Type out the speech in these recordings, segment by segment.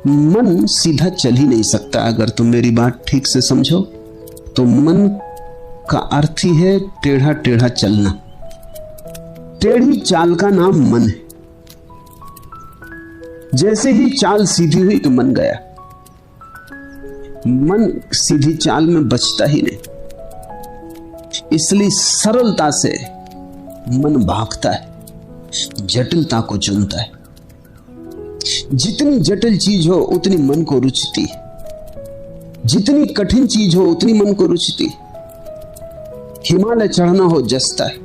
मन सीधा चल ही नहीं सकता। अगर तुम मेरी बात ठीक से समझो तो मन का अर्थ ही है टेढ़ा टेढ़ा चलना। टेढ़ी चाल का नाम मन है। जैसे ही चाल सीधी हुई तो मन गया। मन सीधी चाल में बचता ही नहीं, इसलिए सरलता से मन भागता है, जटिलता को चुनता है। जितनी जटिल चीज हो उतनी मन को रुचती है, जितनी कठिन चीज हो उतनी मन को रुचती है। हिमालय चढ़ना हो जसता है,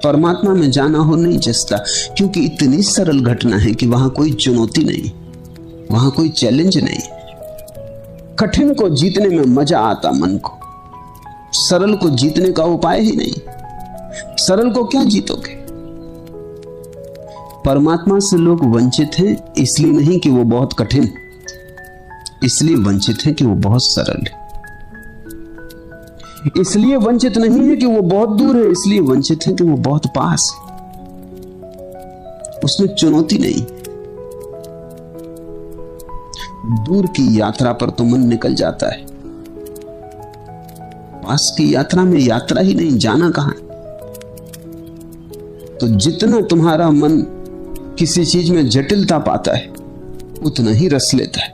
परमात्मा में जाना हो नहीं जसता, क्योंकि इतनी सरल घटना है कि वहां कोई चुनौती नहीं, वहां कोई चैलेंज नहीं। कठिन को जीतने में मजा आता मन को, सरल को जीतने का उपाय ही नहीं। सरल को क्या जीतोगे? परमात्मा से लोग वंचित हैं, इसलिए नहीं कि वो बहुत कठिन, इसलिए वंचित हैं कि वो बहुत सरल है। इसलिए वंचित नहीं है कि वो बहुत दूर है, इसलिए वंचित है कि वो बहुत पास है। उसमें चुनौती नहीं। दूर की यात्रा पर तो मन निकल जाता है, पास की यात्रा में यात्रा ही नहीं, जाना कहां। तो जितना तुम्हारा मन किसी चीज में जटिलता पाता है उतना ही रस लेता है,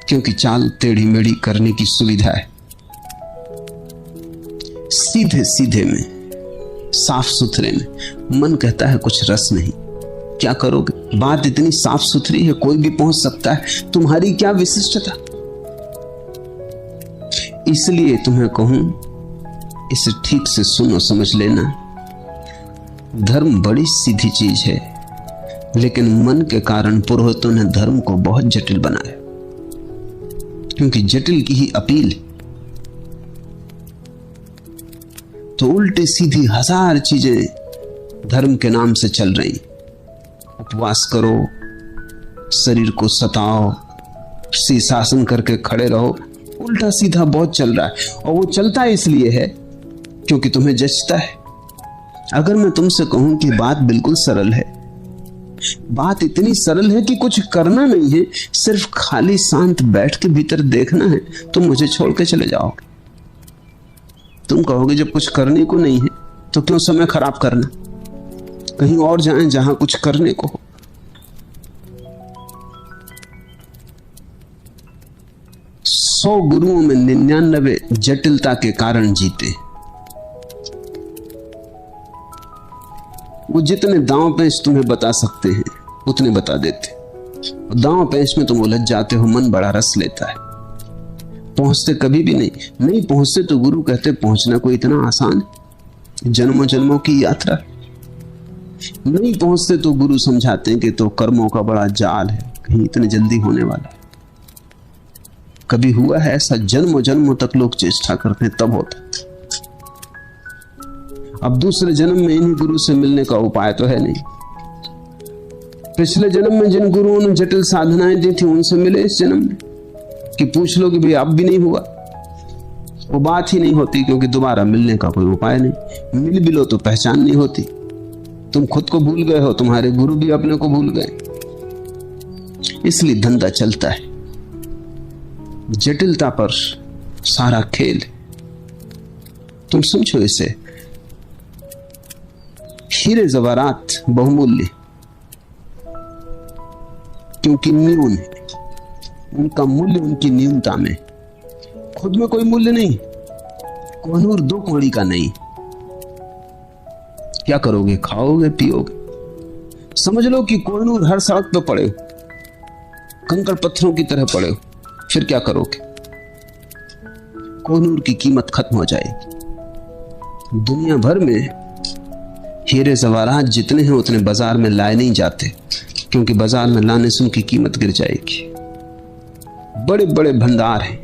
क्योंकि चाल टेढ़ी मेढ़ी करने की सुविधा है। सीधे सीधे में, साफ सुथरे में मन कहता है कुछ रस नहीं। क्या करोगे? बात इतनी साफ सुथरी है, कोई भी पहुंच सकता है, तुम्हारी क्या विशिष्टता। इसलिए तुम्हें कहूं, इसे ठीक से सुनो, समझ लेना। धर्म बड़ी सीधी चीज है, लेकिन मन के कारण पुरोहितों ने धर्म को बहुत जटिल बनाया, क्योंकि जटिल की ही अपील। तो उल्टी सीधी हजार चीजें धर्म के नाम से चल रही। उपवास करो, शरीर को सताओ, शीर्षासन करके खड़े रहो, उल्टा सीधा बहुत चल रहा है। और वो चलता इसलिए है क्योंकि तुम्हें जचता है। अगर मैं तुमसे कहूं कि बात बिल्कुल सरल है, बात इतनी सरल है कि कुछ करना नहीं है, सिर्फ खाली शांत बैठ के भीतर देखना है, तुम मुझे छोड़ के चले जाओगे। तुम कहोगे जब कुछ करने को नहीं है तो क्यों समय खराब करना, कहीं और जाएं जहां कुछ करने को हो। 100 गुरुओं में 99 जटिलता के कारण जीते। वो जितने दांव पेंच तुम्हें बता सकते हैं उतने बता देते। दांव पेंच में तुम उलझ जाते हो, मन बड़ा रस लेता है। पहुंचते कभी भी नहीं पहुंचते तो गुरु कहते पहुंचना कोई इतना आसान है, जन्मों जन्मों की यात्रा। नहीं पहुंचते तो गुरु समझाते हैं कि तो कर्मों का बड़ा जाल है, कहीं इतने जल्दी होने वाला। कभी हुआ है ऐसा? जन्मों जन्मों तक लोग चेष्टा करते हैं तब होता। अब दूसरे जन्म में इन्हीं गुरु से मिलने का उपाय तो है नहीं। पिछले जन्म में जिन गुरुओं ने जटिल साधनाएं दी थी उनसे मिले इस जन्म में, कि पूछ लो कि भाई अब भी नहीं हुआ। वो बात ही नहीं होती, क्योंकि दोबारा मिलने का कोई उपाय नहीं। मिल भी लो तो पहचान नहीं होती। तुम खुद को भूल गए हो, तुम्हारे गुरु भी अपने को भूल गए। इसलिए धंधा चलता है, जटिलता पर सारा खेल। तुम समझो इसे, हीरे जवारात बहुमूल्य, क्योंकि न्यून है। उनका मूल्य उनकी न्यूनता में, खुद में कोई मूल्य नहीं। कोहिनूर 2 कौड़ी का नहीं। क्या करोगे? खाओगे, पियोगे। समझ लो कि कोहिनूर हर सड़क पे पड़े हो, कंकड़ पत्थरों की तरह पड़े हो, फिर क्या करोगे? कोहिनूर की कीमत खत्म हो जाएगी। दुनिया भर में हीरे जवाहरात जितने हैं उतने बाजार में लाए नहीं जाते, क्योंकि बाजार में लाने से उनकी कीमत गिर जाएगी। बड़े बड़े भंडार हैं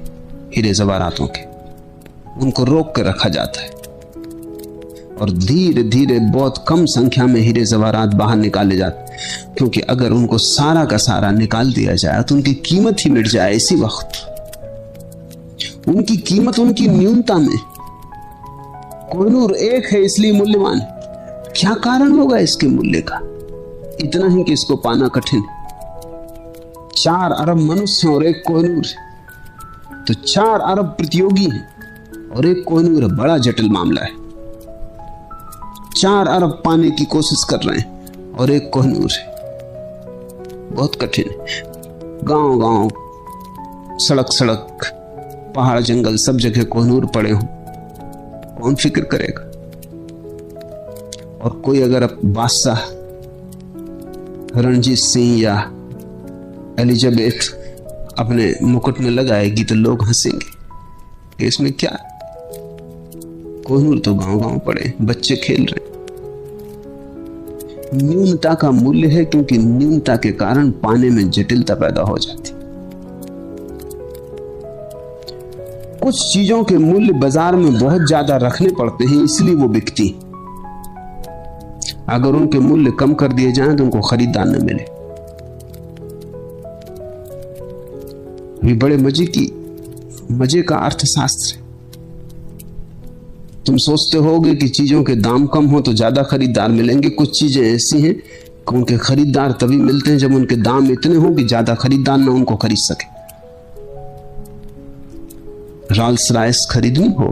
हीरे जवाहरातों के, उनको रोक कर रखा जाता है और धीरे धीरे बहुत कम संख्या में हीरे जवाहरात बाहर निकाले जाते हैं, क्योंकि अगर उनको सारा का सारा निकाल दिया जाए तो उनकी कीमत ही मिट जाए। इसी वक्त उनकी कीमत उनकी न्यूनता में। कोहिनूर एक है इसलिए मूल्यवान। क्या कारण होगा इसके मूल्य का? इतना ही कि इसको पाना कठिन है। 4 अरब मनुष्य और एक कोहिनूर है, तो 4 अरब प्रतियोगी हैं और एक कोहिनूर है। बड़ा जटिल मामला है। 4 अरब पाने की कोशिश कर रहे हैं और एक कोहिनूर है। बहुत कठिन है। गांव गांव, सड़क सड़क, पहाड़ जंगल, सब जगह कोहिनूर पड़े हों, कौन फिक्र करेगा? और कोई अगर बादशाह रणजीत सिंह या एलिजाबेथ अपने मुकुट में लगाएगी तो लोग हंसेंगे कि इसमें क्या? कोहिनूर तो गांव गांव पड़े, बच्चे खेल रहे। न्यूनता का मूल्य है, क्योंकि न्यूनता के कारण पाने में जटिलता पैदा हो जाती। कुछ चीजों के मूल्य बाजार में बहुत ज्यादा रखने पड़ते हैं, इसलिए वो बिकती। अगर उनके मूल्य कम कर दिए जाएं तो उनको खरीदार न मिले। ये बड़े मजे का अर्थशास्त्र है। तुम सोचते होगे कि चीजों के दाम कम हो तो ज्यादा खरीदार मिलेंगे। कुछ चीजें ऐसी हैं कि उनके खरीदार तभी मिलते हैं जब उनके दाम इतने हो कि ज्यादा खरीदार ना उनको खरीद सके। रॉल्स रॉयस खरीदनी हो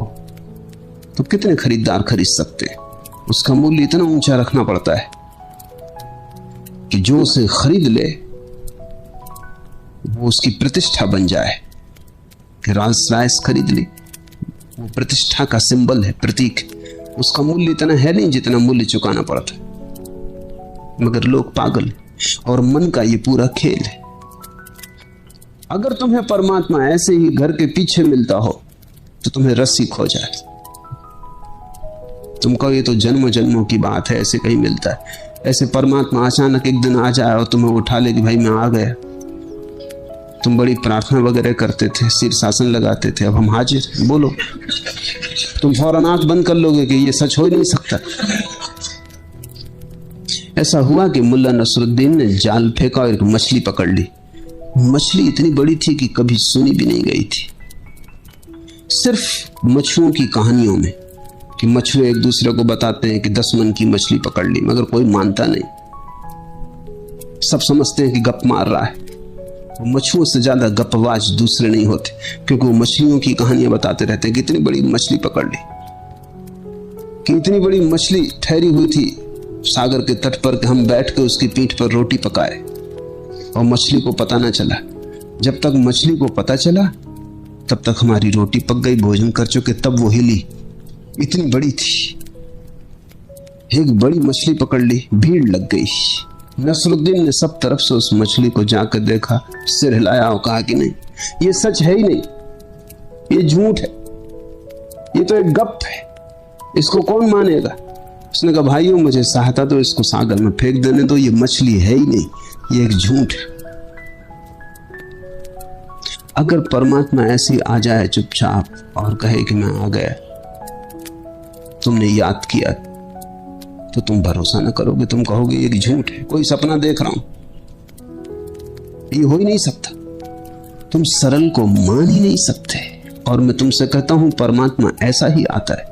तो कितने खरीदार खरीद सकते हैं? उसका मूल्य इतना ऊंचा रखना पड़ता है कि जो उसे खरीद ले वो उसकी प्रतिष्ठा बन जाए। कि रॉल्स रॉयस खरीद ली, वो प्रतिष्ठा का सिंबल है, प्रतीक। उसका मूल्य इतना है नहीं जितना मूल्य चुकाना पड़ता है। मगर लोग पागल और मन का ये पूरा खेल है। अगर तुम्हें परमात्मा ऐसे ही घर के पीछे मिलता हो तो तुम्हें रस्सी खो जाए। तुम कहो ये तो जन्मों जन्मों की बात है, ऐसे कहीं मिलता है। ऐसे परमात्मा अचानक एक दिन आ जाए और तुम्हें उठा ले कि भाई मैं आ गया। तुम बड़ी प्रार्थना वगैरह करते थे, शीर्षासन लगाते थे, अब हम हाजिर, बोलो। तुम फौरन आंख बंद कर लोगे कि ये सच हो ही नहीं सकता। ऐसा हुआ कि मुल्ला नसरुद्दीन ने जाल फेंका और एक मछली पकड़ ली। मछली इतनी बड़ी थी कि कभी सुनी भी नहीं गई थी। सिर्फ मछुओं की कहानियों में कि मछुए एक दूसरे को बताते हैं कि 10 मन की मछली पकड़ ली, मगर कोई मानता नहीं। सब समझते हैं कि गप मार रहा है। मछुओं से ज्यादा गपवाज दूसरे नहीं होते, क्योंकि वो मछलियों की कहानियां बताते रहते हैं कि इतनी बड़ी मछली पकड़ ली, कि इतनी बड़ी मछली ठहरी हुई थी सागर के तट पर कि हम बैठ के उसकी पीठ पर रोटी पकाए और मछली को पता ना चला। जब तक मछली को पता चला तब तक हमारी रोटी पक गई, भोजन कर चुके, तब वो हिली। इतनी बड़ी थी। एक बड़ी मछली पकड़ ली, भीड़ लग गई। नसरुद्दीन ने सब तरफ से उस मछली को जाकर देखा, सिर हिलाया और कहा कि नहीं, ये सच है ही नहीं, ये झूठ है, ये तो एक गप है, इसको कौन मानेगा। उसने कहा भाइयों मुझे सहायता दो, इसको सागर में फेंक देने दो, ये मछली है ही नहीं, ये एक झूठ है। अगर परमात्मा ऐसे आ जाए चुपचाप और कहे कि मैं आ गया, तुमने याद किया, तो तुम भरोसा न करोगे, तुम कहोगे ये झूठ है, कोई सपना देख रहा हूं, ये हो ही नहीं सकता। तुम सरल को मान ही नहीं सकते। और मैं तुमसे कहता हूं परमात्मा ऐसा ही आता है।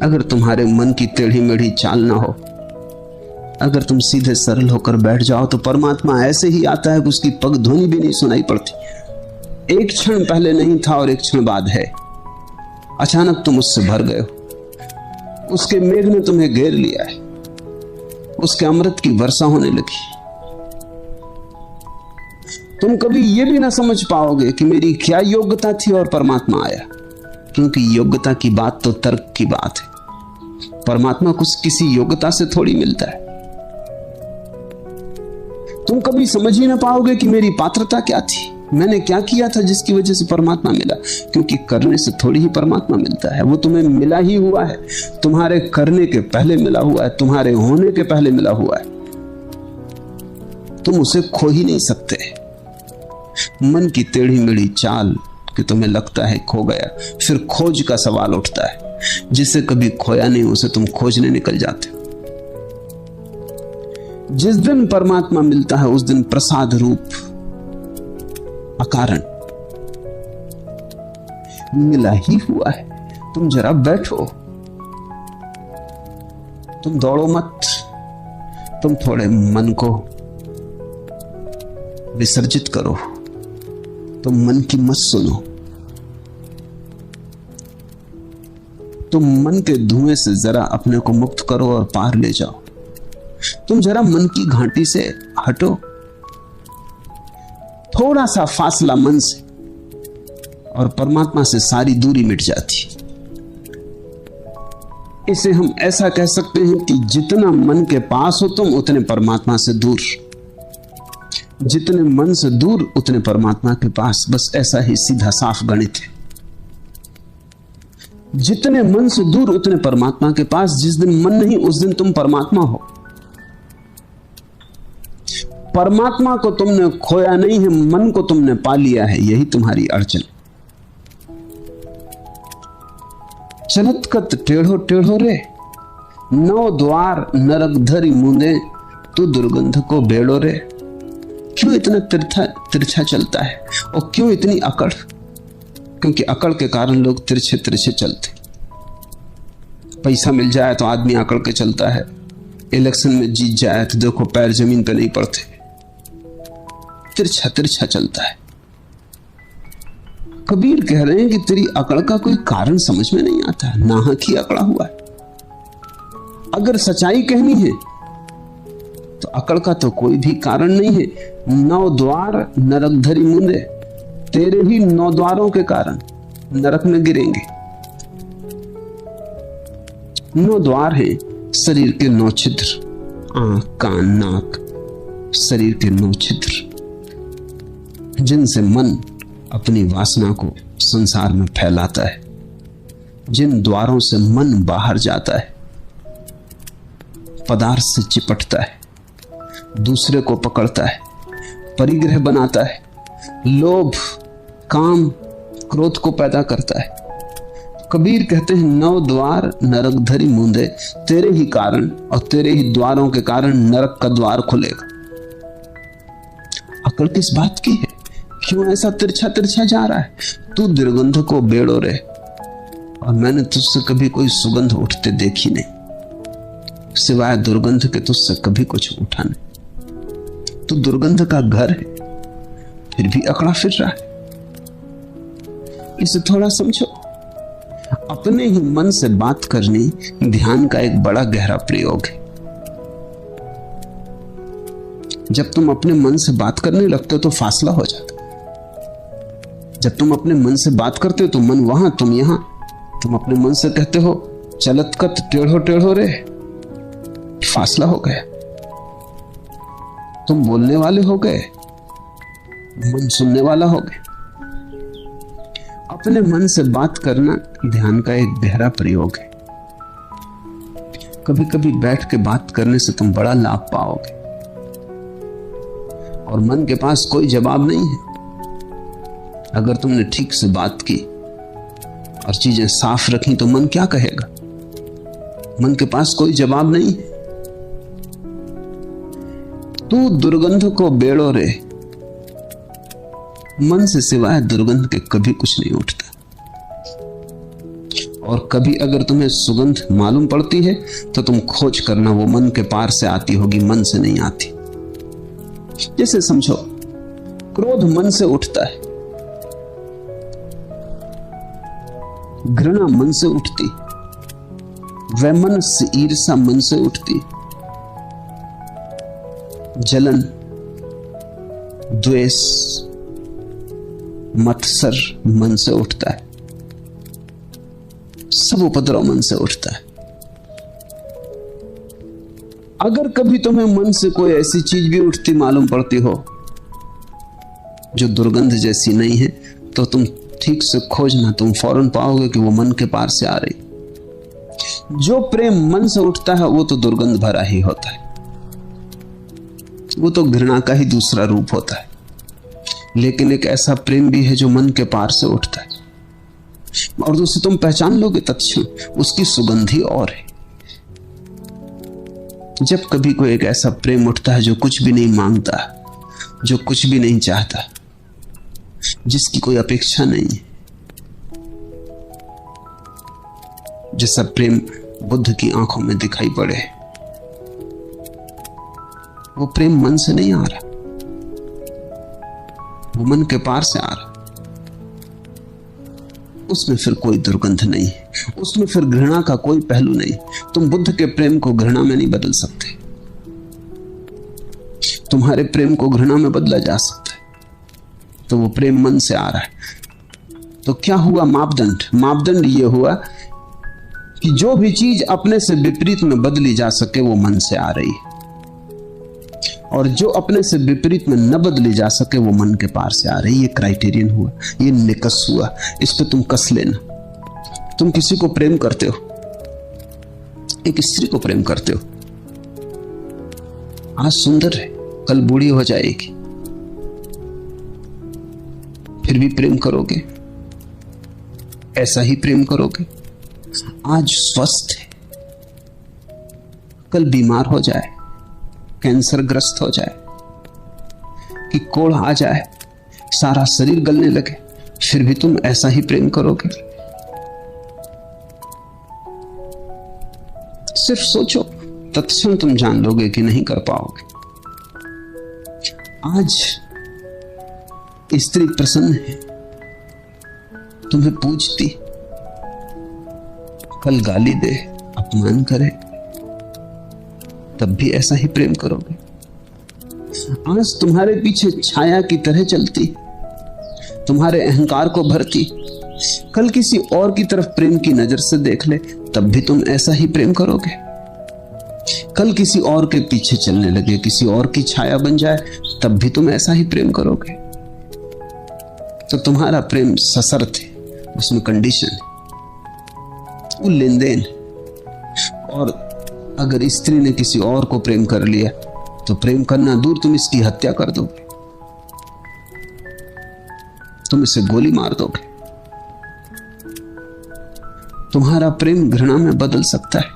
अगर तुम्हारे मन की टेढ़ी मेढ़ी चाल ना हो, अगर तुम सीधे सरल होकर बैठ जाओ, तो परमात्मा ऐसे ही आता है कि उसकी पगध्वनि भी नहीं सुनाई पड़ती। एक क्षण पहले नहीं था और एक क्षण बाद है। अचानक तुम उससे भर गए हो, उसके मेघ ने तुम्हें घेर लिया है, उसके अमृत की वर्षा होने लगी। तुम कभी यह भी ना समझ पाओगे कि मेरी क्या योग्यता थी और परमात्मा आया, क्योंकि योग्यता की बात तो तर्क की बात है। परमात्मा कुछ किसी योग्यता से थोड़ी मिलता है। तुम कभी समझ ही ना पाओगे कि मेरी पात्रता क्या थी, मैंने क्या किया था जिसकी वजह से परमात्मा मिला, क्योंकि करने से थोड़ी ही परमात्मा मिलता है। वो तुम्हें मिला ही हुआ है, तुम्हारे करने के पहले मिला हुआ है, तुम्हारे होने के पहले मिला हुआ है। तुम उसे खो ही नहीं सकते। मन की टेढ़ी मेढ़ी चाल कि तुम्हें लगता है खो गया, फिर खोज का सवाल उठता है। जिसे कभी खोया नहीं उसे तुम खोजने निकल जाते हो। जिस दिन परमात्मा मिलता है उस दिन प्रसाद रूप अकारण मिला ही हुआ है। तुम जरा बैठो, तुम दौड़ो मत, तुम थोड़े मन को विसर्जित करो। तुम मन की मत सुनो, तुम मन के धुएं से जरा अपने को मुक्त करो और पार ले जाओ। तुम जरा मन की घाटी से हटो, थोड़ा सा फासला मन से, और परमात्मा से सारी दूरी मिट जाती। इसे हम ऐसा कह सकते हैं कि जितना मन के पास हो तुम, उतने परमात्मा से दूर, जितने मन से दूर उतने परमात्मा के पास। बस ऐसा ही सीधा साफ गणित है। जितने मन से दूर उतने परमात्मा के पास। जिस दिन मन नहीं उस दिन तुम परमात्मा हो। परमात्मा को तुमने खोया नहीं है, मन को तुमने पा लिया है, यही तुम्हारी अड़चन। चलत कत टेढ़ो टेढ़ो रे, नौ द्वार नरक धरी मुंदे, तू दुर्गंध को बेड़ो रे। क्यों इतना तिरछा चलता है और क्यों इतनी अकड़? क्योंकि अकड़ के कारण लोग तिरछे तिरछे चलते। पैसा मिल जाए तो आदमी अकड़ के चलता है, इलेक्शन में जीत जाए तो देखो पैर जमीन पे नहीं पड़ते, तिरछा तिरछा चलता है। कबीर कह रहे हैं कि तेरी अकड़ का कोई कारण समझ में नहीं आता, नाहक ही अकड़ा हुआ है। अगर सच्चाई कहनी है तो अकड़ का तो कोई भी कारण नहीं है। नौ द्वार नरक धरी मुंदे, तेरे ही 9 द्वारों के कारण नरक में गिरेंगे। 9 द्वार हैं शरीर के 9 छिद्र, आंख कान नाक, शरीर के 9 छिद्र, जिनसे मन अपनी वासना को संसार में फैलाता है। जिन द्वारों से मन बाहर जाता है, पदार्थ से चिपटता है, दूसरे को पकड़ता है, परिग्रह बनाता है, लोभ काम क्रोध को पैदा करता है। कबीर कहते हैं 9 द्वार नरक धरी मुंदे, तेरे ही कारण और तेरे ही द्वारों के कारण नरक का द्वार खुलेगा। अकड़ किस बात की है? क्यों ऐसा तिरछा तिरछा जा रहा है? तू दुर्गंध को बेड़ो रे, और मैंने तुझसे कभी कोई सुगंध उठते देखी नहीं, सिवाय दुर्गंध के तुझसे कभी कुछ उठा नहीं। तू दुर्गंध का घर है, फिर भी अकड़ा फिर रहा है। इसे थोड़ा समझो। अपने ही मन से बात करनी ध्यान का एक बड़ा गहरा प्रयोग है। जब तुम अपने मन से बात करने लगते हो तो फासला हो जाता है। जब तुम अपने मन से बात करते हो तो मन वहां तुम यहां। तुम अपने मन से कहते हो चलत कत टेढ़ो टेढ़ो रे, फासला हो गया। तुम बोलने वाले हो गए, मन सुनने वाला हो गया। अपने मन से बात करना ध्यान का एक गहरा प्रयोग है। कभी कभी बैठ के बात करने से तुम बड़ा लाभ पाओगे, और मन के पास कोई जवाब नहीं है। अगर तुमने ठीक से बात की और चीजें साफ रखी तो मन क्या कहेगा? मन के पास कोई जवाब नहीं है। तू दुर्गंध को बेड़ो रे, मन से सिवाय दुर्गंध के कभी कुछ नहीं उठता। और कभी अगर तुम्हें सुगंध मालूम पड़ती है तो तुम खोज करना, वो मन के पार से आती होगी, मन से नहीं आती। जैसे समझो क्रोध मन से उठता है, घृणा मन से उठती, वैमनस्य ईर्षा मन से उठती, जलन द्वेष मत्सर मन से उठता है, सब उपद्रव मन से उठता है। अगर कभी तुम्हें मन से कोई ऐसी चीज भी उठती मालूम पड़ती हो जो दुर्गंध जैसी नहीं है, तो तुम ठीक से खोजना, तुम फौरन पाओगे कि वो मन के पार से आ रही। जो प्रेम मन से उठता है वो तो दुर्गंध भरा ही होता है, वो तो घृणा का ही दूसरा रूप होता है। लेकिन एक ऐसा प्रेम भी है जो मन के पार से उठता है, और उसे तुम पहचान लोगे तत्क्षण, उसकी सुगंध ही और है। जब कभी कोई एक ऐसा प्रेम उठता है जो कुछ भी नहीं मांगता, जो कुछ भी नहीं चाहता, जिसकी कोई अपेक्षा नहीं है, जैसा प्रेम बुद्ध की आंखों में दिखाई पड़े, वो प्रेम मन से नहीं आ रहा, वो मन के पार से आ रहा, उसमें फिर कोई दुर्गंध नहीं है, उसमें फिर घृणा का कोई पहलू नहीं। तुम बुद्ध के प्रेम को घृणा में नहीं बदल सकते, तुम्हारे प्रेम को घृणा में बदला जा सकता है, तो वो प्रेम मन से आ रहा है। तो क्या हुआ मापदंड? मापदंड ये हुआ कि जो भी चीज अपने से विपरीत में बदली जा सके वो मन से आ रही है, और जो अपने से विपरीत में न बदली जा सके वो मन के पार से आ रही है। ये क्राइटेरियन हुआ, ये निकस हुआ, इस पे तुम कस लेना। तुम किसी को प्रेम करते हो, एक स्त्री को प्रेम करते हो, आज सुंदर है, कल बूढ़ी हो जाएगी, फिर भी प्रेम करोगे, ऐसा ही प्रेम करोगे। आज स्वस्थ है, कल बीमार हो जाए, कैंसर ग्रस्त हो जाए, कि कोढ़ आ जाए, सारा शरीर गलने लगे, फिर भी तुम ऐसा ही प्रेम करोगे। सिर्फ सोचो, तत्क्षण तुम जान लोगे कि नहीं कर पाओगे। आज स्त्री प्रसन्न है, तुम्हें पूजती, कल गाली दे, अपमान करे, तब भी ऐसा ही प्रेम करोगे। आज तुम्हारे पीछे छाया की तरह चलती, तुम्हारे अहंकार को भरती, कल किसी और की तरफ प्रेम की नजर से देख ले, तब भी तुम ऐसा ही प्रेम करोगे। कल किसी और के पीछे चलने लगे, किसी और की छाया बन जाए, तब भी तुम ऐसा ही प्रेम करोगे। तो तुम्हारा प्रेम सशर्त है, उसमें कंडीशन है, वो लेन देन। और अगर स्त्री ने किसी और को प्रेम कर लिया तो प्रेम करना दूर, तुम इसकी हत्या कर दोगे, तुम इसे गोली मार दोगे। तुम्हारा प्रेम घृणा में बदल सकता है।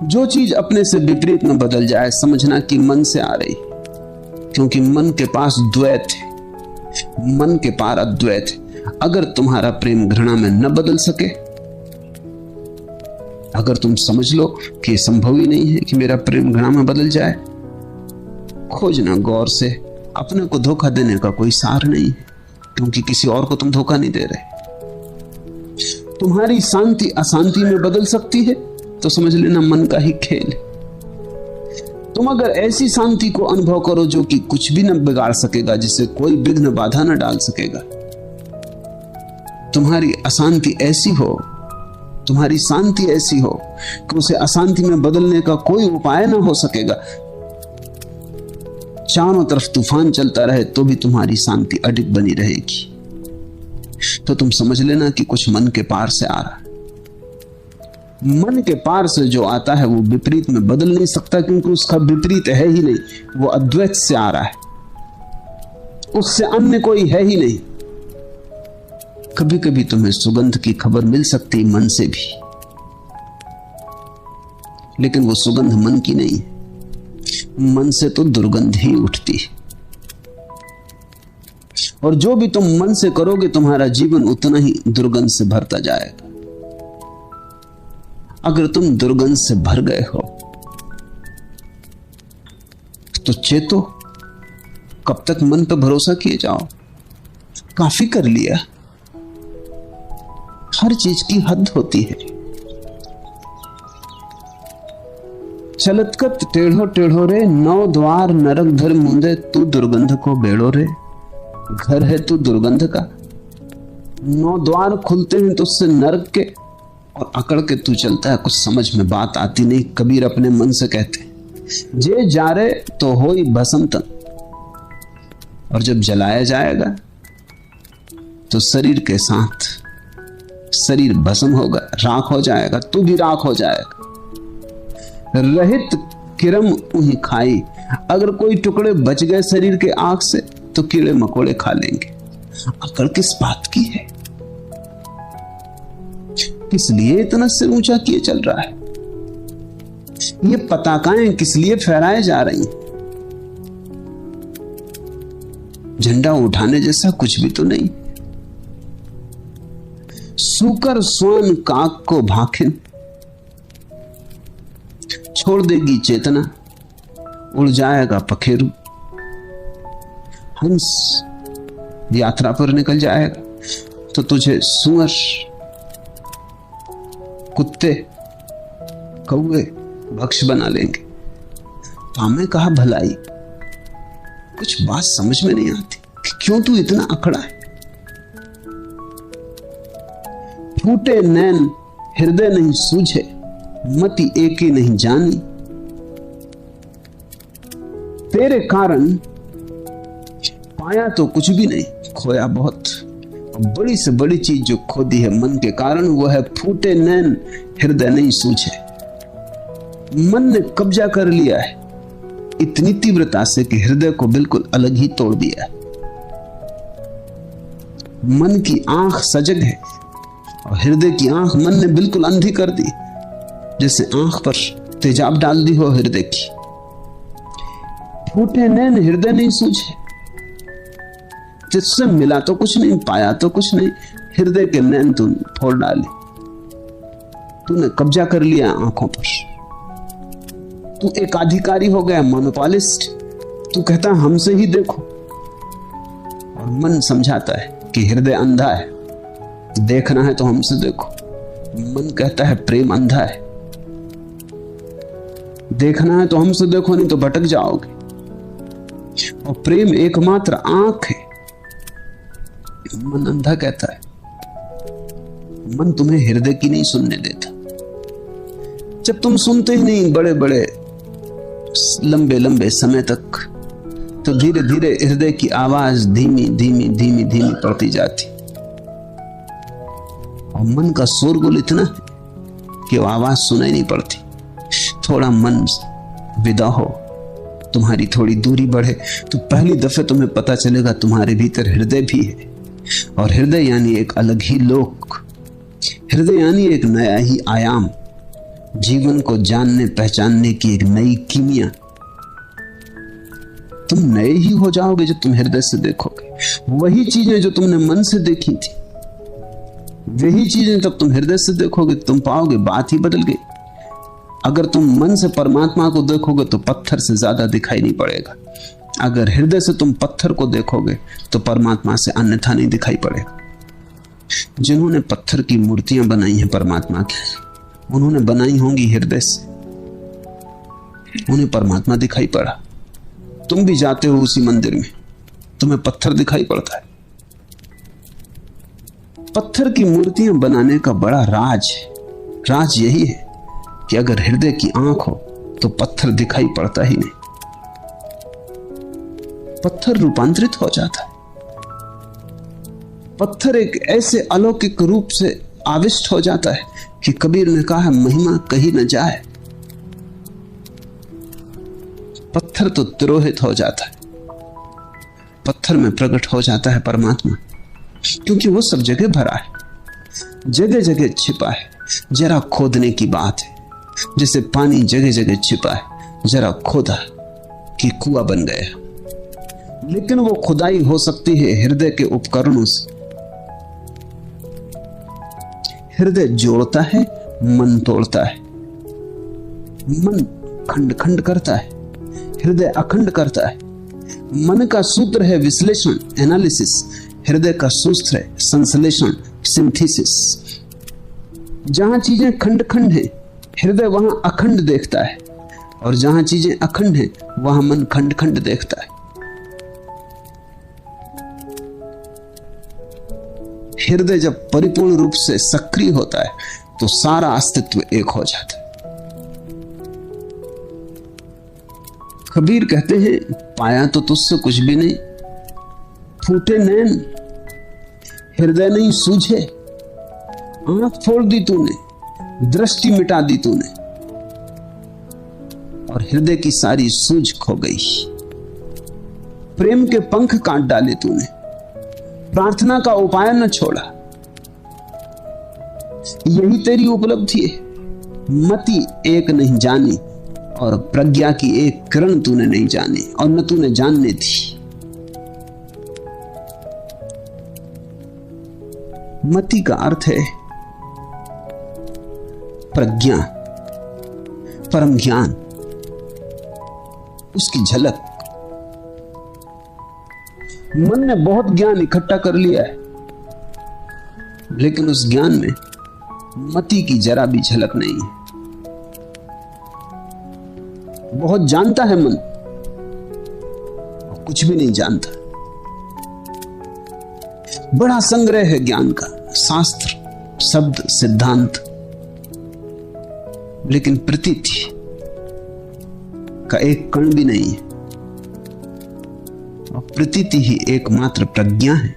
जो चीज अपने से विपरीत में बदल जाए, समझना कि मन से आ रही, क्योंकि मन के पास द्वैत है, मन के पार अद्वैत है। अगर तुम्हारा प्रेम घृणा में न बदल सके, अगर तुम समझ लो कि यह संभव ही नहीं है कि मेरा प्रेम घृणा में बदल जाए, खोजना गौर से। अपने को धोखा देने का कोई सार नहीं है, क्योंकि किसी और को तुम धोखा नहीं दे रहे। तुम्हारी शांति अशांति में बदल सकती है, तो समझ लेना मन का ही खेल है। तुम अगर ऐसी शांति को अनुभव करो जो कि कुछ भी न बिगाड़ सकेगा, जिसे कोई विघ्न बाधा न डाल सकेगा, तुम्हारी अशांति ऐसी हो, तुम्हारी शांति ऐसी हो कि उसे अशांति में बदलने का कोई उपाय ना हो सकेगा, चारों तरफ तूफान चलता रहे तो भी तुम्हारी शांति अडिग बनी रहेगी, तो तुम समझ लेना कि कुछ मन के पार से आ रहा है। मन के पार से जो आता है वो विपरीत में बदल नहीं सकता, क्योंकि उसका विपरीत है ही नहीं, वो अद्वैत से आ रहा है, उससे अन्य कोई है ही नहीं। कभी कभी तुम्हें सुगंध की खबर मिल सकती मन से भी, लेकिन वो सुगंध मन की नहीं है, मन से तो दुर्गंध ही उठती है। और जो भी तुम मन से करोगे, तुम्हारा जीवन उतना ही दुर्गंध से भरता जाएगा। अगर तुम दुर्गंध से भर गए हो तो चेतो, कब तक मन पर भरोसा किए जाओ? काफी कर लिया। हर चीज की हद होती है। चलतकत टेढ़ो टेढ़ो रे, नौ द्वार नरक धर मुंदे, तू दुर्गंध को बेड़ो रे। घर है तू दुर्गंध का, 9 द्वार खुलते हैं तो उससे नरक के, और अकड़ के तू चलता है। कुछ समझ में बात आती नहीं। कबीर अपने मन से कहते हैं, जे जारे तो होई भस्म तन, और जब जलाया जाएगा तो शरीर के साथ शरीर भस्म होगा, राख हो जाएगा, तू भी राख हो जाएगा। रहित किरम उन्हीं खाई, अगर कोई टुकड़े बच गए शरीर के आग से तो कीड़े मकोड़े खा लेंगे। अकड़ किस बात की है? किस लिए इतना सिर ऊंचा किए चल रहा है? ये पताकाएं किस लिए फहराए जा रही हैं? झंडा उठाने जैसा कुछ भी तो नहीं। सूकर स्वान काक को भाखिन, छोड़ देगी चेतना, उड़ जाएगा पखेरु। हंस यात्रा पर निकल जाएगा तो तुझे सूअर, कुत्ते, कौवे भक्ष बना लेंगे। तो हमें कहा भलाई, कुछ बात समझ में नहीं आती कि क्यों तू इतना अकड़ा है। फूटे नैन हृदय नहीं सूझे, मति एक ही नहीं जानी। तेरे कारण पाया तो कुछ भी नहीं, खोया बहुत। बड़ी से बड़ी चीज जो खो दी है मन के कारण, वो है फूटे नैन हृदय नहीं सूझे। मन ने कब्जा कर लिया है इतनी तीव्रता से कि हृदय को बिल्कुल अलग ही तोड़ दिया है। मन की आंख सजग है और हृदय की आंख मन ने बिल्कुल अंधी कर दी, जैसे आंख पर तेजाब डाल दी हो हृदय की। फूटे नैन हृदय नहीं सूझे, जिससे मिला तो कुछ नहीं, पाया तो कुछ नहीं, हृदय के नैन तूने फोड़ डाले, तूने कब्जा कर लिया आंखों पर। तू एक अधिकारी हो गया, मोनोपोलिस्ट। तू कहता है हमसे ही देखो, और मन समझाता है कि हृदय अंधा है, देखना है तो हमसे देखो। मन कहता है प्रेम अंधा है, देखना है तो हमसे देखो, नहीं तो भटक जाओगे। और प्रेम एकमात्र आंख है, मन अंधा कहता है। मन तुम्हें हृदय की नहीं सुनने देता। जब तुम सुनते ही नहीं बड़े बड़े लंबे लंबे समय तक, तो धीरे धीरे हृदय की आवाज धीमी धीमी धीमी धीमी पड़ती जाती। और मन का शोरगुल इतना है कि वो आवाज सुनाई नहीं पड़ती। थोड़ा मन विदा हो, तुम्हारी थोड़ी दूरी बढ़े, तो पहली दफे तुम्हें पता चलेगा तुम्हारे भीतर हृदय भी है। और हृदय यानी एक अलग ही लोक, हृदय यानी एक नया ही आयाम, जीवन को जानने पहचानने की एक नई कीमिया। तुम नए ही हो जाओगे जब तुम हृदय से देखोगे। वही चीजें जो तुमने मन से देखी थी, वही चीजें जब तुम हृदय से देखोगे तुम पाओगे बात ही बदल गई। अगर तुम मन से परमात्मा को देखोगे तो पत्थर से ज्यादा दिखाई नहीं पड़ेगा। अगर हृदय से तुम पत्थर को देखोगे तो परमात्मा से अन्यथा नहीं दिखाई पड़ेगा। जिन्होंने पत्थर की मूर्तियां बनाई हैं परमात्मा की, उन्होंने बनाई होंगी हृदय से, उन्हें परमात्मा दिखाई पड़ा। तुम भी जाते हो उसी मंदिर में, तुम्हें पत्थर दिखाई पड़ता है। पत्थर की मूर्तियां बनाने का बड़ा राज है। राज यही है कि अगर हृदय की आंख हो तो पत्थर दिखाई पड़ता ही नहीं, पत्थर रूपांतरित हो जाता है। पत्थर एक ऐसे अलौकिक रूप से आविष्ट हो जाता है कि कबीर ने कहा महिमा कही न जाए। पत्थर तो तिरोहित हो जाता है, पत्थर में प्रकट हो जाता है परमात्मा, क्योंकि वो सब जगह भरा है, जगह जगह छिपा है। जरा खोदने की बात है, जैसे पानी जगह जगह छिपा है, जरा खोदा कि कुआं बन गया। लेकिन वो खुदाई हो सकती है हृदय के उपकरणों से। हृदय जोड़ता है, मन तोड़ता है। मन खंड खंड करता है, हृदय अखंड करता है। मन का सूत्र है विश्लेषण, एनालिसिस। हृदय का सूत्र है संश्लेषण, सिंथेसिस। जहां चीजें खंड खंड है, हृदय वहां अखंड देखता है, और जहां चीजें अखंड है वहां मन खंड खंड देखता है। हृदय जब परिपूर्ण रूप से सक्रिय होता है तो सारा अस्तित्व एक हो जाता है। कबीर कहते हैं पाया तो तुझसे कुछ भी नहीं, फूटे नैन हृदय नहीं सूझे। आंख फोड़ दी तूने, दृष्टि मिटा दी तूने, और हृदय की सारी सूझ खो गई। प्रेम के पंख काट डाले तूने, प्रार्थना का उपाय न छोड़ा। यही तेरी उपलब्धि है। मति एक नहीं जानी, और प्रज्ञा की एक किरण तूने नहीं जानी, और न तूने जानने थी। मति का अर्थ है प्रज्ञा, परम ज्ञान, उसकी झलक। मन ने बहुत ज्ञान इकट्ठा कर लिया है, लेकिन उस ज्ञान में मति की जरा भी झलक नहीं है। बहुत जानता है मन, कुछ भी नहीं जानता। बड़ा संग्रह है ज्ञान का, शास्त्र, शब्द, सिद्धांत, लेकिन प्रतीति का एक कण भी नहीं है। और प्रतीति ही एकमात्र प्रज्ञा है,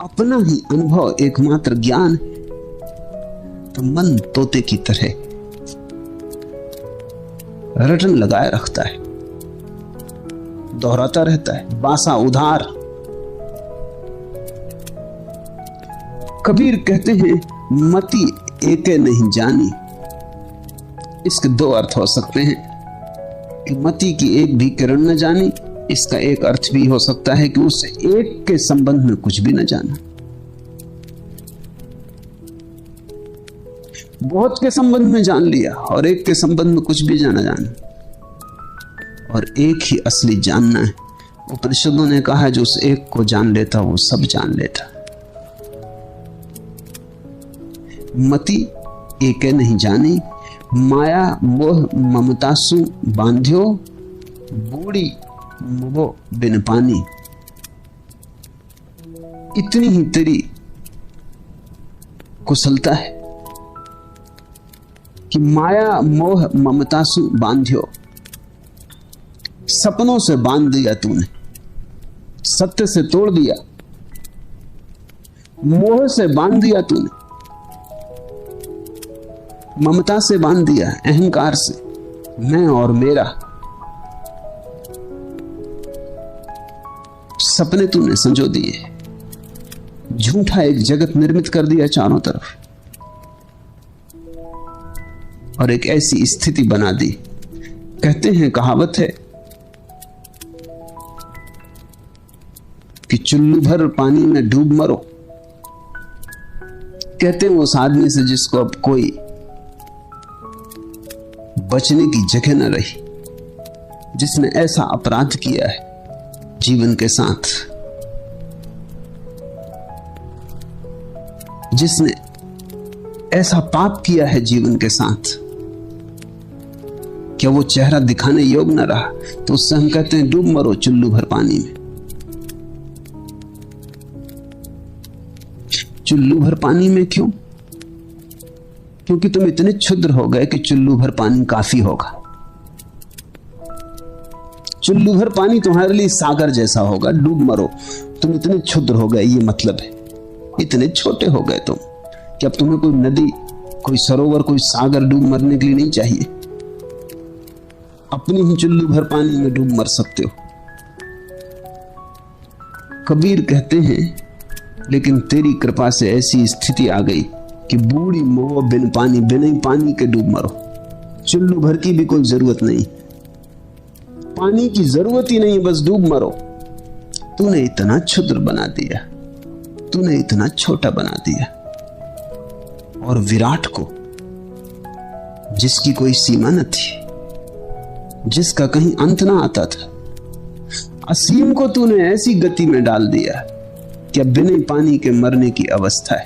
अपना ही अनुभव एकमात्र ज्ञान है। तो मन तोते की तरह रटन लगाए रखता है, दोहराता रहता है, बासा उधार। कबीर कहते हैं मति एके नहीं जानी। इसके दो अर्थ हो सकते हैं कि मति की एक भी किरण न जानी। इसका एक अर्थ भी हो सकता है कि उस एक के संबंध में कुछ भी न जाना। बहुत के संबंध में जान लिया और एक के संबंध में कुछ भी जाना जाना। और एक ही असली जानना है। उपनिषदों ने कहा है जो उस एक को जान लेता वो सब जान लेता। मति एके नहीं जानी, माया मोह ममतासु बांध्यो, बूढ़ी मुबो बिन पानी। इतनी ही तेरी कुशलता है कि माया मोह ममतासु बांध्यो, सपनों से बांध दिया तूने, सत्य से तोड़ दिया, मोह से बांध दिया तूने, ममता से बांध दिया, अहंकार से, मैं और मेरा। सपने तूने संजो दिए, झूठा एक जगत निर्मित कर दिया चारों तरफ और एक ऐसी स्थिति बना दी। कहते हैं, कहावत है कि चुल्लू भर पानी में डूब मरो। कहते हैं उस आदमी से जिसको अब कोई बचने की जगह न रही, जिसने ऐसा अपराध किया है जीवन के साथ, जिसने ऐसा पाप किया है जीवन के साथ, क्या वो चेहरा दिखाने योग्य न रहा, तो उससे हम कहते हैं डूब मरो चुल्लू भर पानी में। चुल्लू भर पानी में क्यों? क्योंकि तुम इतने क्षुद्र हो गए कि चुल्लू भर पानी काफी होगा। चुल्लू भर पानी तुम्हारे लिए सागर जैसा होगा, डूब मरो। तुम इतने क्षुद्र हो गए, ये मतलब है। इतने छोटे हो गए तुम कि अब तुम्हें कोई नदी, कोई सरोवर, कोई सागर डूब मरने के लिए नहीं चाहिए। अपनी ही चुल्लू भर पानी में डूब मर सकते हो। कबीर कहते हैं, लेकिन तेरी कृपा से ऐसी स्थिति आ गई कि बूढ़ी मोह बिन पानी, बिना ही पानी के डूब मरो। चुल्लू भर की भी कोई जरूरत नहीं, पानी की जरूरत ही नहीं, बस डूब मरो। तूने इतना क्षुद्र बना दिया, तूने इतना छोटा बना दिया। और विराट को, जिसकी कोई सीमा न थी, जिसका कहीं अंत ना आता था, असीम को तूने ऐसी गति में डाल दिया कि अब बिना पानी के मरने की अवस्था है।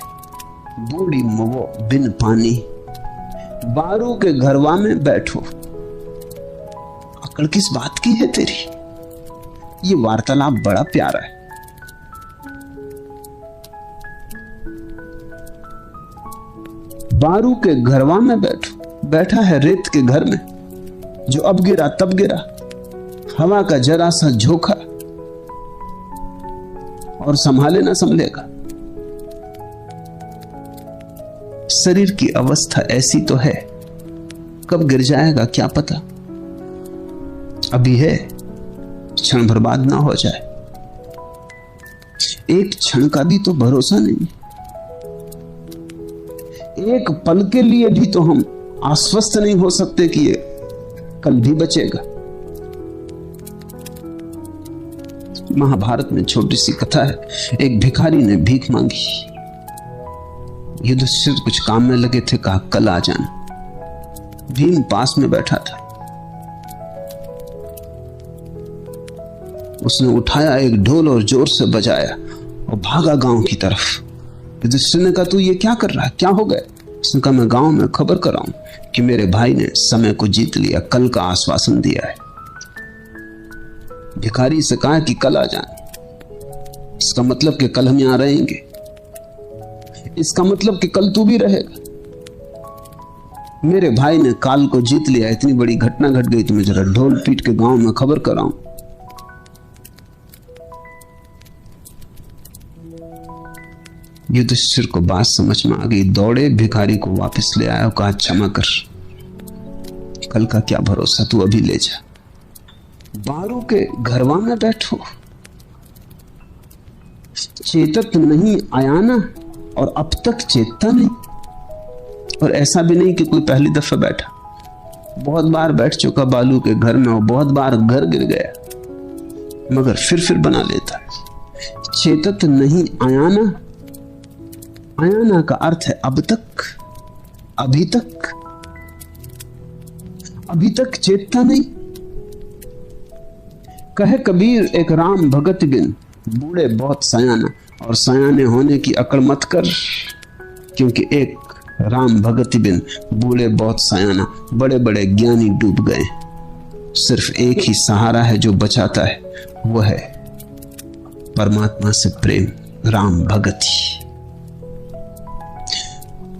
बूढ़ी मुवो बिन पानी, बारू के घरवा में बैठो। अकड़ किस बात की है तेरी? ये वार्तालाप बड़ा प्यारा है। बारू के घरवा में बैठो, बैठा है रेत के घर में, जो अब गिरा तब गिरा, हवा का जरा सा झोंका और संभाले ना संभलेगा। शरीर की अवस्था ऐसी तो है, कब गिर जाएगा क्या पता। अभी है, क्षण भर बाद ना हो जाए। एक क्षण का भी तो भरोसा नहीं। एक पल के लिए भी तो हम आश्वस्त नहीं हो सकते कि ये कल भी बचेगा। महाभारत में छोटी सी कथा है, एक भिखारी ने भीख मांगी। युधिष्ठिर कुछ काम में लगे थे, कहा कल आ जाना। भीम पास में बैठा था। उसने उठाया एक ढोल और जोर से बजाया और भागा गांव की तरफ। युधिष्ठिर ने कहा, तू ये क्या कर रहा है, क्या हो गया? उसने कहा, मैं गांव में खबर कराऊं कि मेरे भाई ने समय को जीत लिया, कल का आश्वासन दिया है। भिखारी से कहा कि कल आ जाए। इसका मतलब कि कल हम यहां रहेंगे, इसका मतलब कि कल तू भी रहेगा। मेरे भाई ने काल को जीत लिया, इतनी बड़ी घटना घट गई, तुम्हें जरा ढोल पीट के गांव में खबर कराऊं। युधिष्ठिर को बात समझ में आ गई, दौड़े भिखारी को वापस ले आया और कहा, क्षमा कर, कल का क्या भरोसा, तू अभी ले जा। बारू के घरवा में बैठो, चेतत नहीं आया ना, और अब तक चेतता नहीं। और ऐसा भी नहीं कि कोई पहली दफा बैठा, बहुत बार बैठ चुका बालू के घर में और बहुत बार घर गिर गया, मगर फिर बना लेता है। चेतत नहीं आया ना, आयाना का अर्थ है अब तक, अभी तक, अभी तक चेतता नहीं। कहे कबीर, एक राम भगत बिन बूढ़े बहुत सयाना, और सयाने होने की अकड़ मत कर, क्योंकि एक राम भगत बिन बूढ़े बहुत सयाना, बड़े बड़े ज्ञानी डूब गए। सिर्फ एक ही सहारा है जो बचाता है, वो है परमात्मा से प्रेम, राम भगति।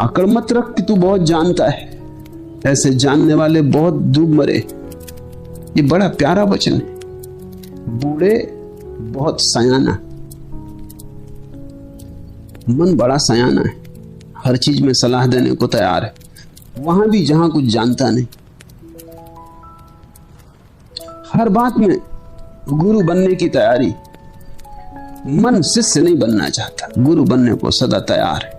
अकड़ मत रख कि तू बहुत जानता है, ऐसे जानने वाले बहुत डूब मरे। ये बड़ा प्यारा वचन है, बूढ़े बहुत सयाना। मन बड़ा सयाना है, हर चीज में सलाह देने को तैयार है, वहां भी जहां कुछ जानता नहीं। हर बात में गुरु बनने की तैयारी। मन शिष्य नहीं बनना चाहता, गुरु बनने को सदा तैयार है।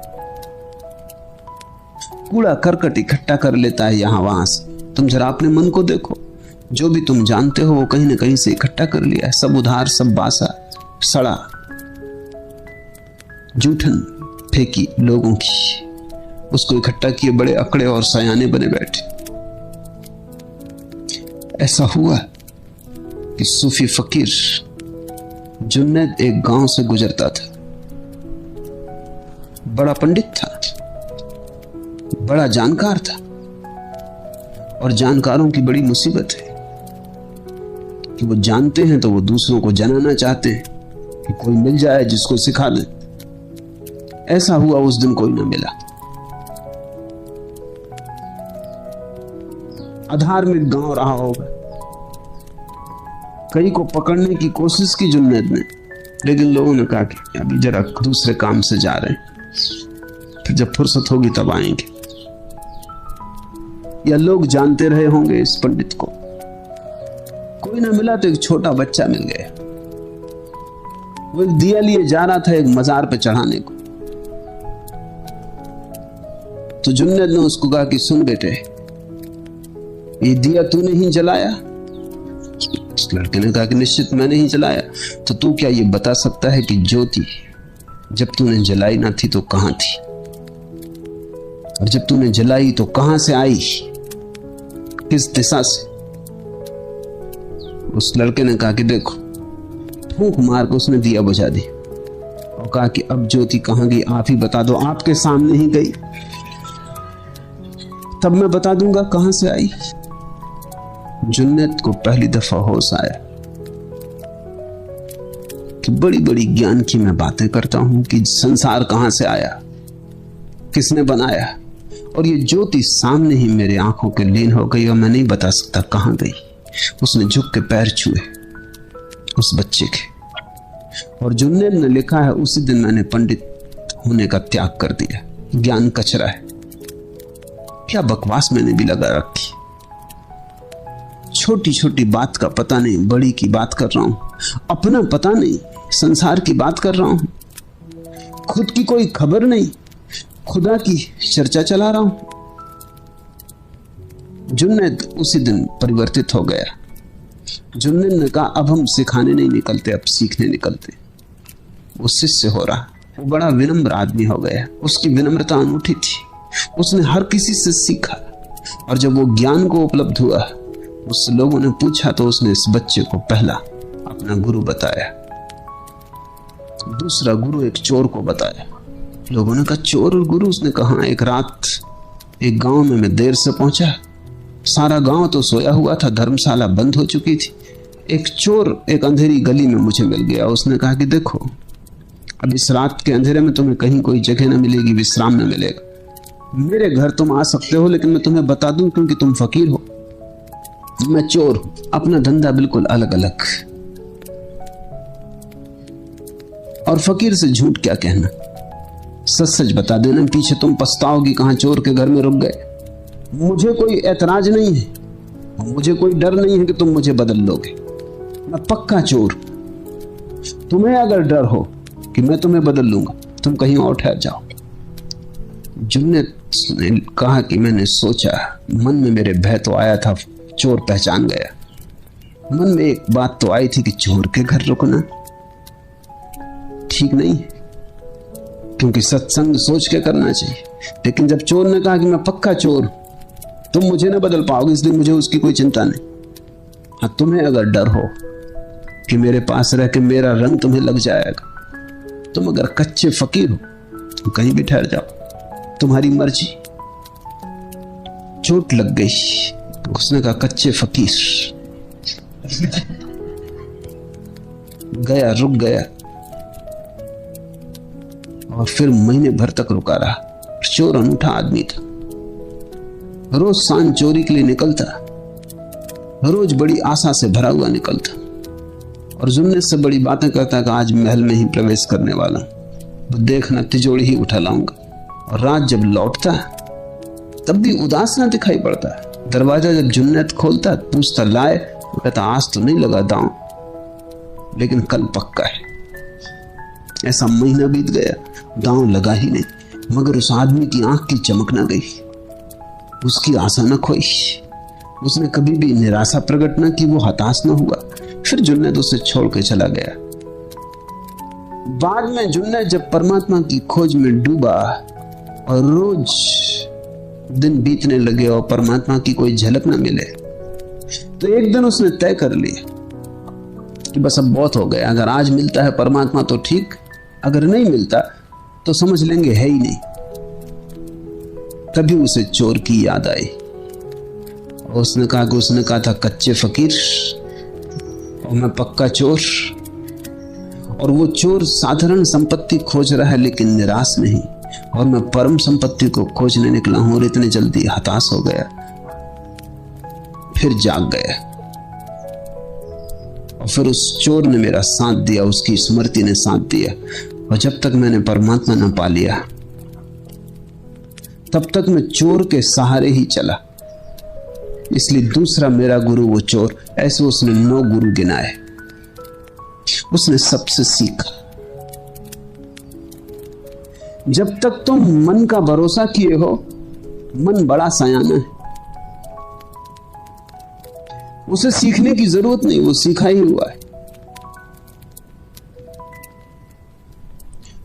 कूड़ा करकट इकट्ठा कर लेता है यहां वहां से। तुम जरा अपने मन को देखो, जो भी तुम जानते हो वो कहीं ना कहीं से इकट्ठा कर लिया है। सब उधार, सब बासा, सड़ा, जूठन फेंकी लोगों की, उसको इकट्ठा किए, बड़े अकड़े और सयाने बने बैठे। ऐसा हुआ कि सूफी फकीर जुन्नैद एक गांव से गुजरता था। बड़ा पंडित था, बड़ा जानकार था, और जानकारों की बड़ी मुसीबत है कि वो जानते हैं तो वो दूसरों को जनाना चाहते हैं कि कोई मिल जाए जिसको सिखा दे। ऐसा हुआ, उस दिन कोई ना मिला। अधार्मिक गांव रहा होगा, कई को पकड़ने की कोशिश की जुन्नैद ने, लेकिन लोगों ने कहा कि अभी जरा दूसरे काम से जा रहे हैं, फिर जब फुर्सत होगी तब आएंगे। या लोग जानते रहे होंगे इस पंडित को। कोई ना मिला तो एक छोटा बच्चा मिल गया। वो एक दिया लिए जा रहा था एक मजार पे चढ़ाने को। तो जुन्नैद ने उसको कहा कि सुन बेटे, ये दिया तूने ही जलाया? उस लड़के ने कहा कि निश्चित मैंने ही जलाया। तो तू क्या ये बता सकता है कि ज्योति जब तूने जलाई ना थी तो कहां थी, और जब तूने जलाई तो कहां से आई, किस दिशा से? उस लड़के ने कहा कि देखो, फूंक मार के उसने दिया बुझा दी और कहा कि अब ज्योति कहां गई आप ही बता दो। आपके सामने ही गई, तब मैं बता दूंगा कहां से आई। जुन्नैद को पहली दफा होश आया कि बड़ी बड़ी ज्ञान की मैं बातें करता हूं कि संसार कहां से आया, किसने बनाया, और ये ज्योति सामने ही मेरे आंखों के लीन हो गई और मैं नहीं बता सकता कहां गई। उसने झुक के पैर छुए उस बच्चे के, और जुन्नैद ने लिखा है, उसी दिन मैंने पंडित होने का त्याग कर दिया। ज्ञान कचरा है। क्या बकवास मैंने भी लगा रखी। छोटी छोटी बात का पता नहीं, बड़ी की बात कर रहा हूं। अपना पता नहीं, संसार की बात कर रहा हूं। खुद की कोई खबर नहीं, खुदा की चर्चा चला रहा हूं। जुन्नैद उसी दिन परिवर्तित हो गया। जुन्नैद ने कहा, अब हम सिखाने नहीं निकलते, अब सीखने निकलते। वो शिष्य हो रहा। वो बड़ा विनम्र आदमी हो गया। उसकी विनम्रता अनूठी थी। उसने हर किसी से सीखा, और जब वो ज्ञान को उपलब्ध हुआ, उससे लोगों ने पूछा तो उसने इस बच्चे को पहला अपना गुरु बताया। दूसरा गुरु एक चोर को बताया। लोगों ने कहा चोर और गुरु? उसने कहा एक रात एक गांव में मैं देर से पहुंचा, सारा गांव तो सोया हुआ था, धर्मशाला बंद हो चुकी थी। एक चोर एक अंधेरी गली में मुझे मिल गया। उसने कहा कि देखो, अब इस रात के अंधेरे में तुम्हें कहीं कोई जगह न मिलेगी, विश्राम न मिलेगा। मेरे घर तुम आ सकते हो, लेकिन मैं तुम्हें बता दूं क्योंकि तुम फकीर हो, मैं चोर हूं, अपना धंधा बिल्कुल अलग अलग। और फकीर से झूठ क्या कहना, सच सच बता देना, पीछे तुम पछताओगी कहां चोर के घर में रुक गए। मुझे कोई ऐतराज नहीं है, मुझे कोई डर नहीं है कि तुम मुझे बदल लोगे, मैं पक्का चोर। तुम्हें अगर डर हो कि मैं तुम्हें बदल लूंगा, तुम कहीं और ठहर जाओ। जुन्नत ने कहा कि मैंने सोचा, मन में मेरे भय तो आया था, चोर पहचान गया। मन में एक बात तो आई थी कि चोर के घर रुकना ठीक नहीं, क्योंकि सत्संग सोच के करना चाहिए। लेकिन जब चोर ने कहा कि मैं पक्का चोर, तुम मुझे न बदल पाओगे, इसलिए मुझे उसकी कोई चिंता नहीं। हाँ, तुम्हें अगर डर हो कि मेरे पास रह के मेरा रंग तुम्हें लग जाएगा, तुम अगर कच्चे फकीर हो तो कहीं भी ठहर जाओ, तुम्हारी मर्जी। चोट लग गई। उसने कहा कच्चे फकीर। गया, रुक गया और फिर महीने भर तक रुका रहा। चोर अनूठा आदमी था, रोज सांझ चोरी के लिए निकलता, रोज बड़ी आशा से भरा हुआ निकलता और जुम्मन से बड़ी बातें करता कि आज महल में ही प्रवेश करने वाला हूं, तो देखना तिजोरी ही उठा लाऊंगा। और रात जब लौटता तब भी उदास ना दिखाई पड़ता। दरवाजा जब जुन्नत खोलता पूछता लाए, वो कहता आज तो नहीं लगा दांव, लेकिन कल पक्का है। ऐसा महीना बीत गया, दांव लगा ही नहीं, मगर उस आदमी की आंख की चमक ना गई, उसकी आशा न खोई, उसने कभी भी निराशा प्रकट न की, वो हताश न हुआ। फिर जुन्नत उसे छोड़ के चला गया। बाद में जुन्नत जब परमात्मा की खोज में डूबा और रोज दिन बीतने लगे और परमात्मा की कोई झलक न मिले, तो एक दिन उसने तय कर लिया कि बस अब बहुत हो गया, अगर आज मिलता है परमात्मा तो ठीक, अगर नहीं मिलता तो समझ लेंगे है ही नहीं। तभी उसे चोर की याद आई और उसने कहा था कच्चे फकीर और मैं पक्का चोर। और वो चोर साधारण संपत्ति खोज रहा है लेकिन निराश नहीं, और मैं परम संपत्ति को खोजने निकला हूं और इतने जल्दी हताश हो गया। फिर जाग गया और फिर उस चोर ने मेरा साथ दिया, उसकी स्मृति ने साथ दिया। और जब तक मैंने परमात्मा न पा लिया तब तक मैं चोर के सहारे ही चला। इसलिए दूसरा मेरा गुरु वो चोर। ऐसे उसने 9 गुरु गिनाए, उसने सबसे सीखा। जब तक तुम मन का भरोसा किए हो, मन बड़ा सयाना है, उसे सीखने की जरूरत नहीं, वो सीखा ही हुआ है,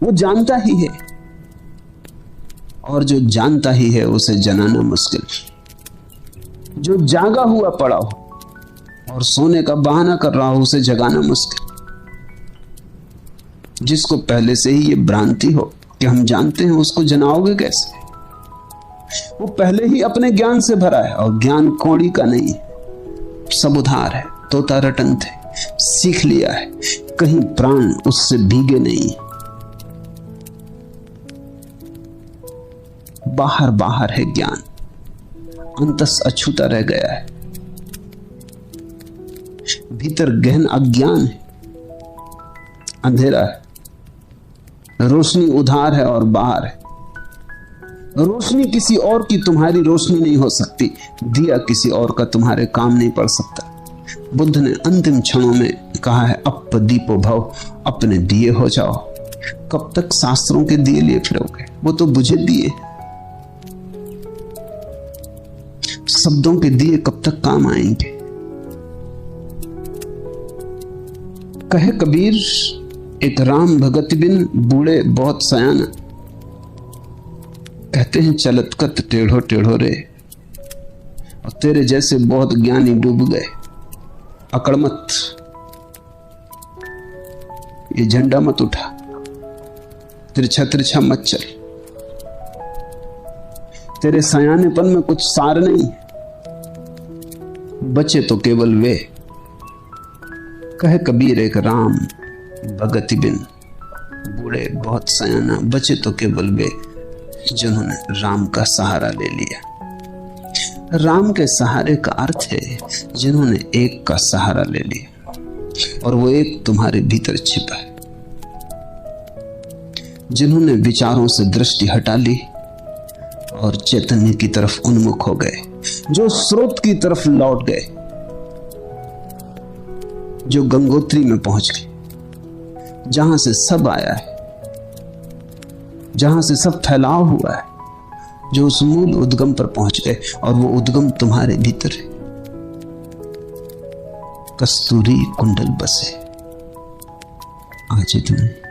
वो जानता ही है। और जो जानता ही है उसे जनाना मुश्किल। जो जागा हुआ पड़ा हो और सोने का बहाना कर रहा हो उसे जगाना मुश्किल। जिसको पहले से ही ये भ्रांति हो कि हम जानते हैं, उसको जनाओगे कैसे? वो पहले ही अपने ज्ञान से भरा है और ज्ञान कौड़ी का नहीं है, सब उधार है, तोता रटन थे, सीख लिया है, कहीं प्राण उससे भीगे नहीं। बाहर बाहर है ज्ञान, अंतस अछूता रह गया है, भीतर गहन अज्ञान है, अंधेरा है, रोशनी उधार है और बाहर है। रोशनी किसी और की तुम्हारी रोशनी नहीं हो सकती, दिया किसी और का तुम्हारे काम नहीं पड़ सकता। बुद्ध ने अंतिम क्षणों में कहा है अप दीपो भव, अपने दिए हो जाओ। कब तक शास्त्रों के दिए लिए फिरोगे? वो तो बुझे दिए, शब्दों के दिए कब तक काम आएंगे? कहे कबीर एक राम भगत बिन बूढ़े बहुत सयाना, कहते हैं चलत कत टेढ़ो टेढ़ो रे, और तेरे जैसे बहुत ज्ञानी डूब गए। अकड़ मत, ये झंडा मत उठा, तिरछा तिरछा मत चल, तेरे सयानेपन में कुछ सार नहीं। बचे तो केवल वे, कहे कबीर एक राम भगति बिन, बूढ़े बहुत सयाना, बचे तो केवल वे जिन्होंने राम का सहारा ले लिया। राम के सहारे का अर्थ है जिन्होंने एक का सहारा ले लिया, और वो एक तुम्हारे भीतर छिपा है। जिन्होंने विचारों से दृष्टि हटा ली और चैतन्य की तरफ उन्मुख हो गए, जो स्रोत की तरफ लौट गए, जो गंगोत्री में पहुंच गए, जहां से सब आया है, जहां से सब फैलाव हुआ है, जो उस मूल उद्गम पर पहुंच गए, और वो उद्गम तुम्हारे भीतर है। कस्तूरी कुंडल बसे आज तुम्हें